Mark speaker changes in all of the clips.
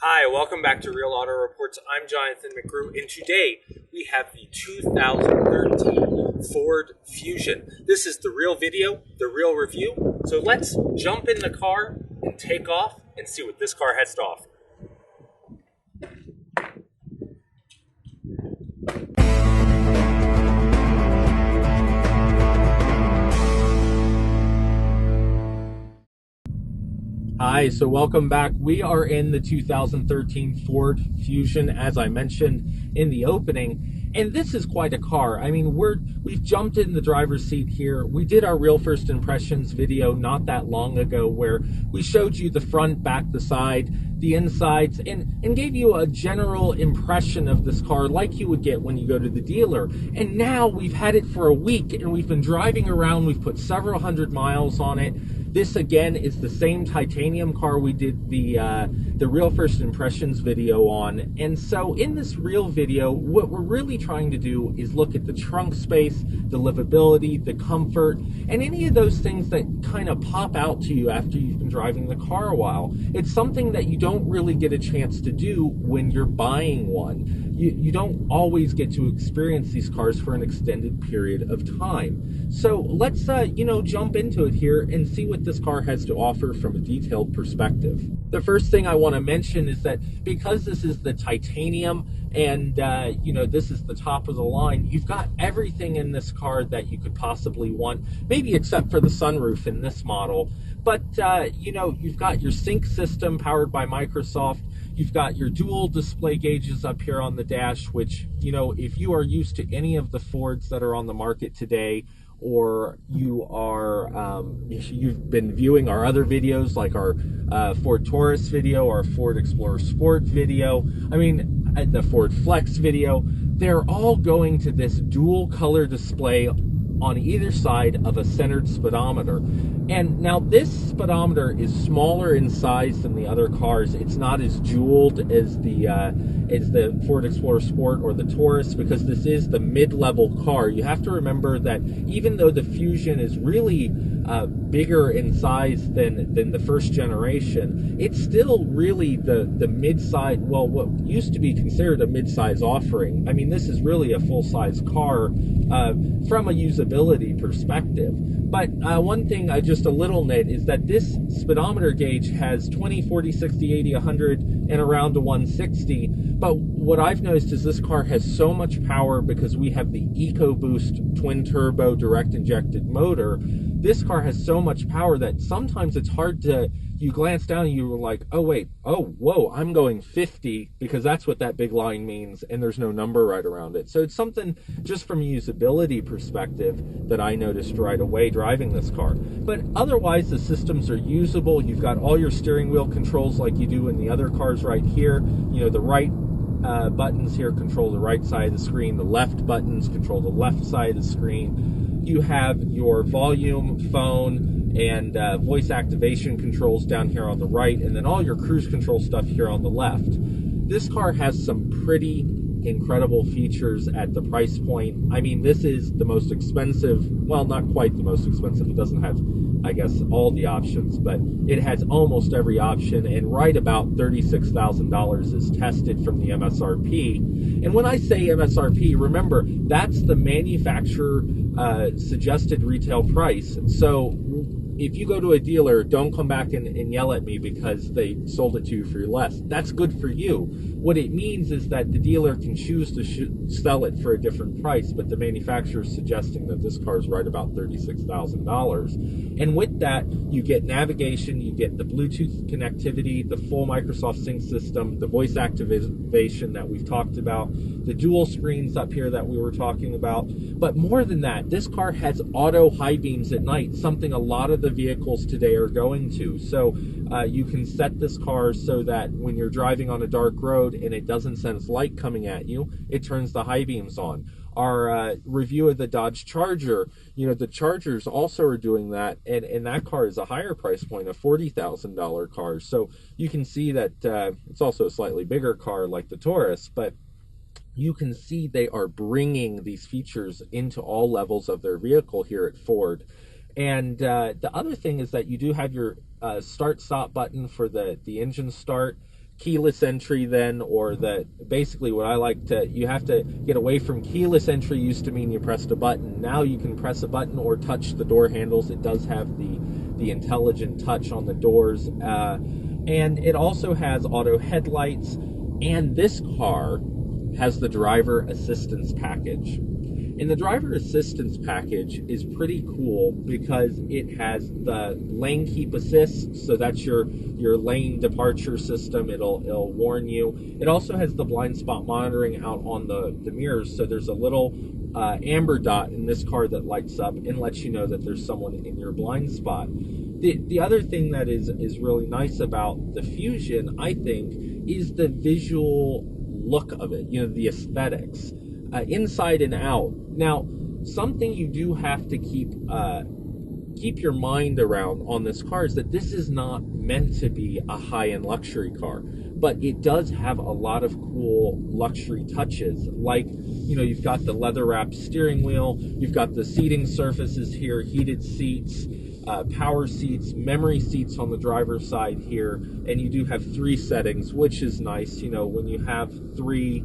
Speaker 1: Hi, welcome back to Real Auto Reports. I'm Jonathan McGrew, and today we have the 2013 Ford Fusion. This is the real video, the real review. So let's jump in the car and take off and see what this car has to offer. Hi, so welcome back. We are in the 2013 Ford Fusion, as I mentioned in the opening, and this is quite a car. I mean, we've jumped in the driver's seat here. We did our real first impressions video not that long ago where we showed you the front, back, the side, the insides, and gave you a general impression of this car like you would get when you go to the dealer. And now we've had it for a week and we've been driving around. We've put several hundred miles on it. This again is the same titanium car we did the real first impressions video on. And so in this real video, what we're really trying to do is look at the trunk space, the livability, the comfort, and any of those things that kind of pop out to you after you've been driving the car a while. It's something that you don't really get a chance to do when you're buying one. You don't always get to experience these cars for an extended period of time. So let's jump into it here and see what this car has to offer from a detailed perspective. The first thing I want to mention is that because this is the titanium and this is the top of the line, you've got everything in this car that you could possibly want, maybe except for the sunroof in this model. But you've got your sync system powered by Microsoft. You've got your dual display gauges up here on the dash, which, if you are used to any of the Fords that are on the market today, or you've been viewing our other videos like our Ford Taurus video, our Ford Explorer Sport video, the Ford Flex video, they're all going to this dual color display on either side of a centered speedometer. And now this speedometer is smaller in size than the other cars. It's not as jeweled as the Ford Explorer Sport or the Taurus, because this is the mid-level car. You have to remember that even though the Fusion is really bigger in size than the first generation, it's still really the mid-size, well, what used to be considered a mid-size offering. I mean, this is really a full-size car from a usability perspective. But one thing, just a little nit, is that this speedometer gauge has 20, 40, 60, 80, 100, and around to 160. But what I've noticed is this car has so much power because we have the EcoBoost twin-turbo direct-injected motor. This car has so much power that sometimes it's hard to, you glance down and you're like, oh wait, oh whoa, I'm going 50, because that's what that big line means, and there's no number right around it. So it's something just from a usability perspective that I noticed right away driving this car. But otherwise, the systems are usable. You've got all your steering wheel controls like you do in the other cars right here. The right buttons here control the right side of the screen. The left buttons control the left side of the screen. You have your volume, phone, and voice activation controls down here on the right, and then all your cruise control stuff here on the left. This car has some pretty incredible features at the price point. I mean, this is the most expensive, well, not quite the most expensive. It doesn't have, I guess, all the options, but it has almost every option, and right about $36,000 is tested from the MSRP. And when I say MSRP, remember, that's the manufacturer suggested retail price. So if you go to a dealer, don't come back and yell at me because they sold it to you for less. That's good for you. What it means is that the dealer can choose to sell it for a different price, but the manufacturer is suggesting that this car is right about $36,000. And with that, you get navigation, you get the Bluetooth connectivity, the full Microsoft Sync system, the voice activation that we've talked about, the dual screens up here that we were talking about. But more than that, this car has auto high beams at night, something a lot of the vehicles today are going to. So you can set this car so that when you're driving on a dark road and it doesn't sense light coming at you, it turns the high beams on. Our review of the Dodge Charger, the Chargers also are doing that, and that car is a higher price point, a $40,000 car. So you can see that it's also a slightly bigger car like the Taurus, but you can see they are bringing these features into all levels of their vehicle here at Ford. And the other thing is that you do have your start-stop button for the engine start. keyless entry then, or basically what I like to, you have to get away from keyless entry. Used to mean you pressed a button. Now you can press a button or touch the door handles. It does have the intelligent touch on the doors, and it also has auto headlights, and this car has the driver assistance package. And the driver assistance package is pretty cool because it has the lane keep assist, so that's your lane departure system. It'll warn you. It also has the blind spot monitoring out on the mirrors, so there's a little amber dot in this car that lights up and lets you know that there's someone in your blind spot. The other thing that is really nice about the Fusion, I think, is the visual look of it, the aesthetics. Inside and out. Now, something you do have to keep your mind around on this car is that this is not meant to be a high-end luxury car, but it does have a lot of cool luxury touches. Like, you've got the leather-wrapped steering wheel, you've got the seating surfaces here, heated seats, power seats, memory seats on the driver's side here, and you do have 3 settings, which is nice. When you have 3,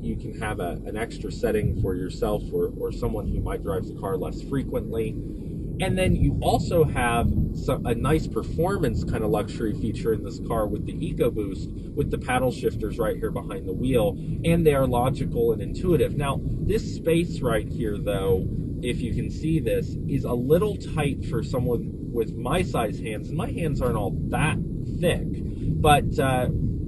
Speaker 1: you can have an extra setting for yourself or someone who might drive the car less frequently. And then you also have a nice performance kind of luxury feature in this car with the EcoBoost, with the paddle shifters right here behind the wheel, and they are logical and intuitive. Now, this space right here, though, if you can see this, is a little tight for someone with my size hands, and my hands aren't all that thick, but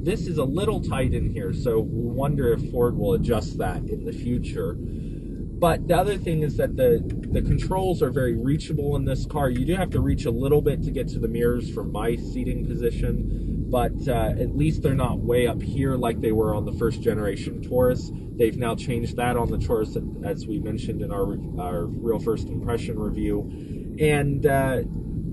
Speaker 1: this is a little tight in here, so we wonder if Ford will adjust that in the future. But the other thing is that the controls are very reachable in this car. You do have to reach a little bit to get to the mirrors from my seating position, but at least they're not way up here like they were on the first generation Taurus. They've now changed that on the Taurus, as we mentioned in our real first impression review. And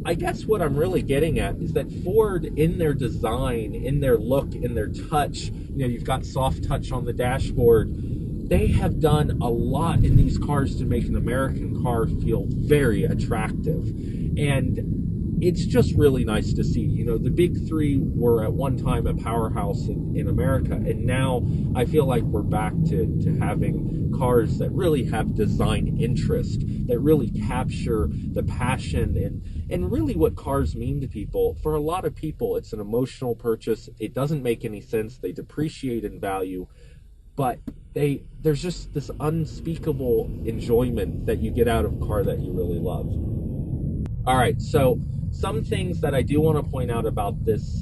Speaker 1: I guess what I'm really getting at is that Ford, in their design, in their look, in their touch, you've got soft touch on the dashboard. They have done a lot in these cars to make an American car feel very attractive. And it's just really nice to see. The big 3 were at one time a powerhouse in America, and now I feel like we're back to having cars that really have design interest, that really capture the passion and really what cars mean to people. For a lot of people, it's an emotional purchase. It doesn't make any sense. They depreciate in value, but there's just this unspeakable enjoyment that you get out of a car that you really love. All right, so some things that I do want to point out about this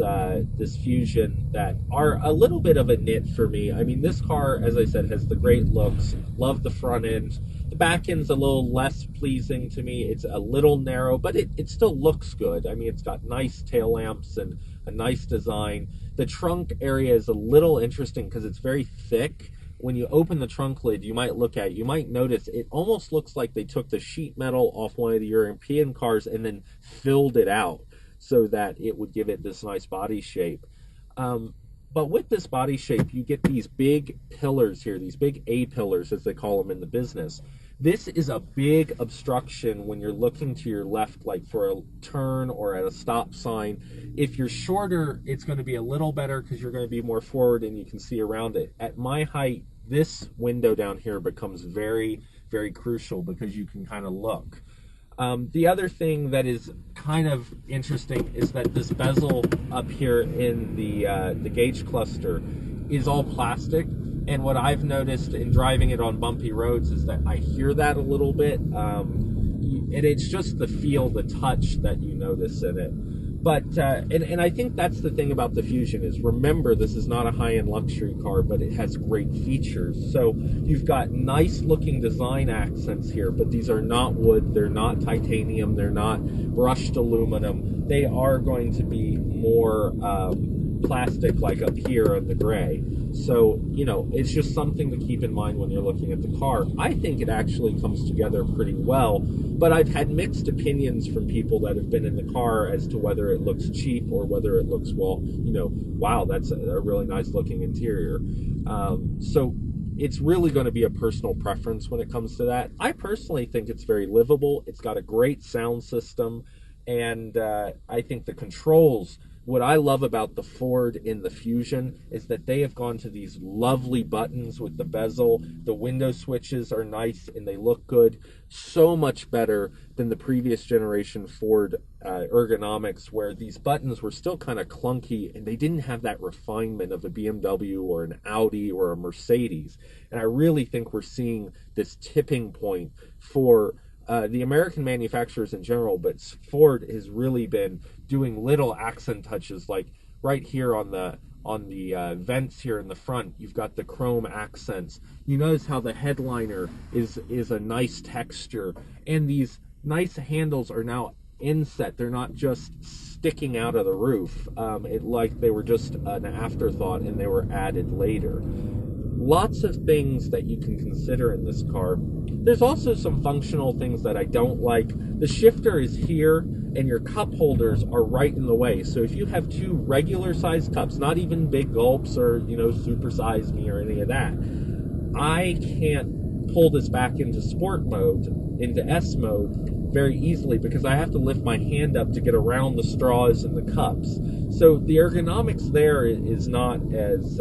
Speaker 1: Fusion that are a little bit of a nit for me. I mean, this car, as I said, has the great looks. Love the front end. The back end's a little less pleasing to me. It's a little narrow, but it still looks good. I mean, it's got nice tail lamps and a nice design. The trunk area is a little interesting because it's very thick. When you open the trunk lid, you might notice it almost looks like they took the sheet metal off one of the European cars and then filled it out so that it would give it this nice body shape. But with this body shape, you get these big pillars here, these big A-pillars, as they call them in the business. This is a big obstruction when you're looking to your left, like for a turn or at a stop sign. If you're shorter, it's going to be a little better because you're going to be more forward and you can see around it. At my height, this window down here becomes very, very crucial because you can kind of look. The other thing that is kind of interesting is that this bezel up here in the gauge cluster is all plastic. And what I've noticed in driving it on bumpy roads is that I hear that a little bit. And it's just the feel, the touch that you notice in it. But, and I think that's the thing about the Fusion is, remember, this is not a high-end luxury car, but it has great features. So you've got nice-looking design accents here, but these are not wood, they're not titanium, they're not brushed aluminum. They are going to be more plastic, like up here in the gray. So, it's just something to keep in mind when you're looking at the car. I think it actually comes together pretty well, but I've had mixed opinions from people that have been in the car as to whether it looks cheap or whether it looks, wow, that's a really nice looking interior. So it's really going to be a personal preference when it comes to that. I personally think it's very livable. It's got a great sound system, and I think the controls what I love about the Ford in the Fusion is that they have gone to these lovely buttons with the bezel. The window switches are nice and they look good. So much better than the previous generation Ford ergonomics, where these buttons were still kind of clunky and they didn't have that refinement of a BMW or an Audi or a Mercedes. And I really think we're seeing this tipping point for the American manufacturers in general, but Ford has really been doing little accent touches, like right here on the vents here in the front. You've got the chrome accents. You notice how the headliner is a nice texture, and these nice handles are now inset. They're not just sticking out of the roof. Like they were just an afterthought and they were added later. Lots of things that you can consider in this car. There's also some functional things that I don't like. The shifter is here and your cup holders are right in the way. So if you have two regular sized cups, not even big gulps or, super size me or any of that, I can't pull this back into sport mode, into S mode very easily, because I have to lift my hand up to get around the straws and the cups. So the ergonomics there is not as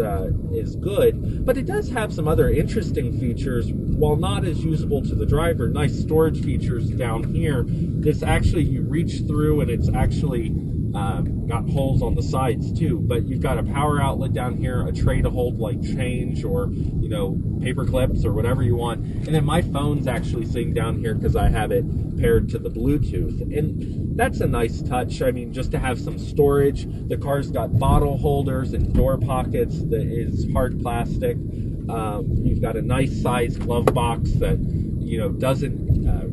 Speaker 1: good, but it does have some other interesting features. While not as usable to the driver, nice storage features down here. This actually, you reach through and it's actually got holes on the sides too, but you've got a power outlet down here, a tray to hold like change or paper clips or whatever you want, and then my phone's actually sitting down here because I have it paired to the Bluetooth, and that's a nice touch. I mean, just to have some storage. The car's got bottle holders and door pockets that is hard plastic. You've got a nice size glove box that doesn't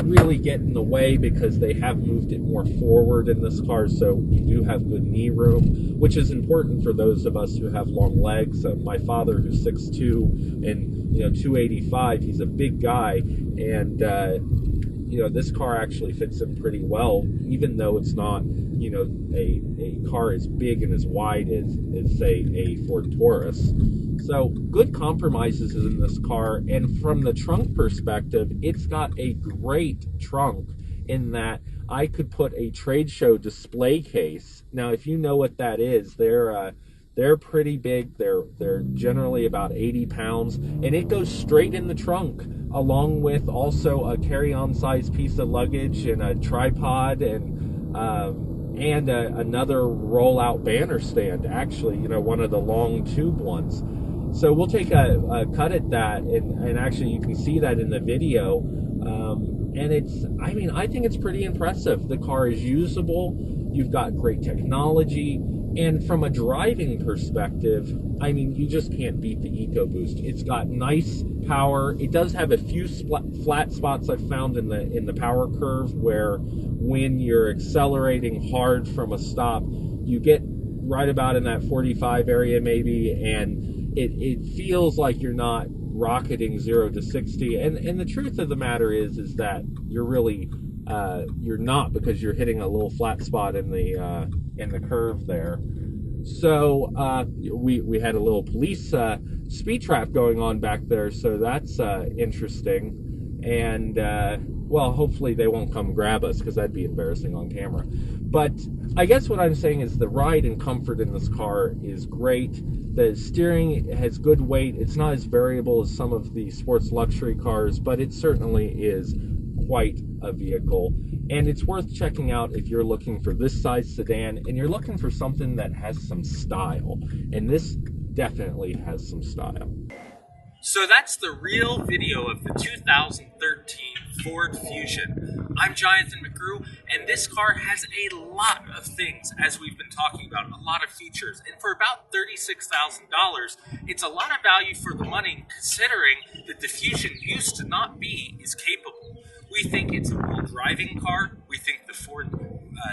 Speaker 1: really get in the way, because they have moved it more forward in this car, so you do have good knee room, which is important for those of us who have long legs. My father, who's 6'2" and 285, he's a big guy, and this car actually fits him pretty well, even though it's not a car as big and as wide as say a Ford Taurus. So good compromises in this car, and from the trunk perspective, it's got a great trunk in that I could put a trade show display case. Now, if you know what that is, they're pretty big. They're generally about 80 pounds, and it goes straight in the trunk, along with also a carry-on size piece of luggage and a tripod and another roll-out banner stand. Actually, one of the long tube ones. So we'll take a cut at that, and actually you can see that in the video. And I think it's pretty impressive. The car is usable. You've got great technology. And from a driving perspective, you just can't beat the EcoBoost. It's got nice power. It does have a few flat spots I've found in the power curve, where when you're accelerating hard from a stop, you get right about in that 45 area maybe, and it feels like you're not rocketing 0 to 60. And the truth of the matter is that you're really you're not, because you're hitting a little flat spot in the curve there. So we had a little police speed trap going on back there, so that's interesting. And well, hopefully they won't come grab us, because that'd be embarrassing on camera. But I guess what I'm saying is the ride and comfort in this car is great. The steering has good weight. It's not as variable as some of the sports luxury cars, but it certainly is quite a vehicle. And it's worth checking out if you're looking for this size sedan and you're looking for something that has some style. And this definitely has some style.
Speaker 2: So that's the real video of the 2013 Ford Fusion. I'm Jonathan McGrew, and this car has a lot of things, as we've been talking about, a lot of features. And for about $36,000, it's a lot of value for the money, considering that the Fusion used to not be as capable. We think it's a real driving car. We think the Ford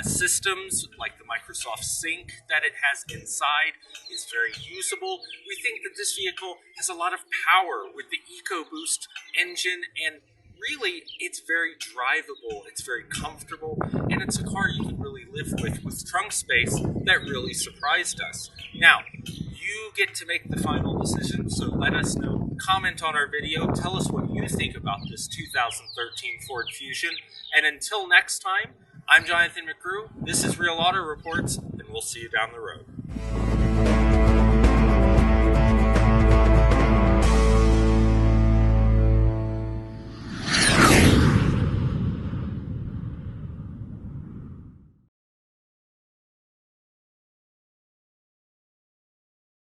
Speaker 2: systems, like the Microsoft Sync that it has inside, is very usable. We think that this vehicle has a lot of power with the EcoBoost engine, and really, it's very drivable, it's very comfortable, and it's a car you can really live with trunk space that really surprised us. Now, you get to make the final decision, so let us know. Comment on our video, tell us what you think about this 2013 Ford Fusion, and until next time, I'm Jonathan McGrew, this is Real Auto Reports, and we'll see you down the road.